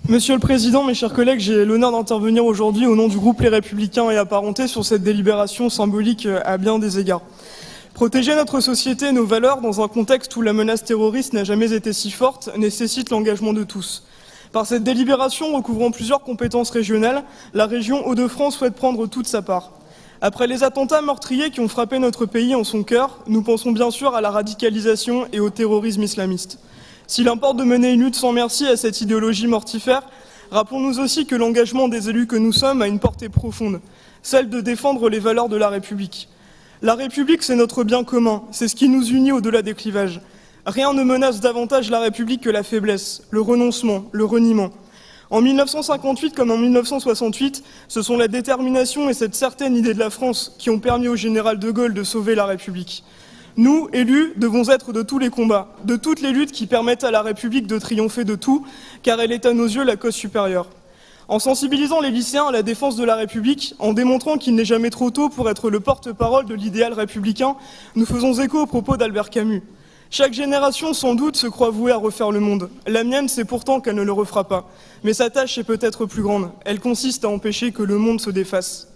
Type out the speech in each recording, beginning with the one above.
Monsieur le Président, mes chers collègues, j'ai l'honneur d'intervenir aujourd'hui au nom du groupe Les Républicains et Apparentés sur cette délibération symbolique à bien des égards. Protéger notre société et nos valeurs dans un contexte où la menace terroriste n'a jamais été si forte nécessite l'engagement de tous. Par cette délibération recouvrant plusieurs compétences régionales, la région Hauts-de-France souhaite prendre toute sa part. Après les attentats meurtriers qui ont frappé notre pays en son cœur, nous pensons bien sûr à la radicalisation et au terrorisme islamiste. S'il importe de mener une lutte sans merci à cette idéologie mortifère, rappelons-nous aussi que l'engagement des élus que nous sommes a une portée profonde, celle de défendre les valeurs de la République. La République, c'est notre bien commun, c'est ce qui nous unit au-delà des clivages. Rien ne menace davantage la République que la faiblesse, le renoncement, le reniement. En 1958 comme en 1968, ce sont la détermination et cette certaine idée de la France qui ont permis au général de Gaulle de sauver la République. Nous, élus, devons être de tous les combats, de toutes les luttes qui permettent à la République de triompher de tout, car elle est à nos yeux la cause supérieure. En sensibilisant les lycéens à la défense de la République, en démontrant qu'il n'est jamais trop tôt pour être le porte-parole de l'idéal républicain, nous faisons écho aux propos d'Albert Camus. Chaque génération, sans doute, se croit vouée à refaire le monde. La mienne, c'est pourtant qu'elle ne le refera pas. Mais sa tâche est peut-être plus grande. Elle consiste à empêcher que le monde se défasse.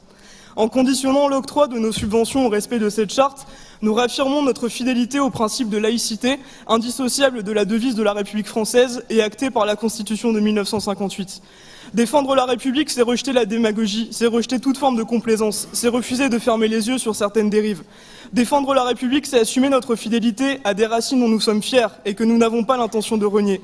En conditionnant l'octroi de nos subventions au respect de cette charte, nous réaffirmons notre fidélité au principe de laïcité, indissociable de la devise de la République française et acté par la Constitution de 1958. Défendre la République, c'est rejeter la démagogie, c'est rejeter toute forme de complaisance, c'est refuser de fermer les yeux sur certaines dérives. Défendre la République, c'est assumer notre fidélité à des racines dont nous sommes fiers et que nous n'avons pas l'intention de renier.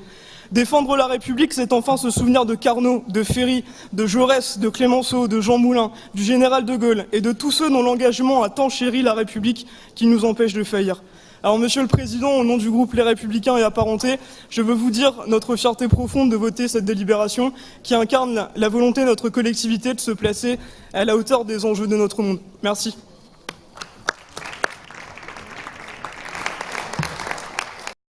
Défendre la République, c'est enfin se souvenir de Carnot, de Ferry, de Jaurès, de Clémenceau, de Jean Moulin, du général de Gaulle et de tous ceux dont l'engagement a tant chéri la République qui nous empêche de faillir. Alors, Monsieur le Président, au nom du groupe Les Républicains et Apparentés, je veux vous dire notre fierté profonde de voter cette délibération qui incarne la volonté de notre collectivité de se placer à la hauteur des enjeux de notre monde. Merci.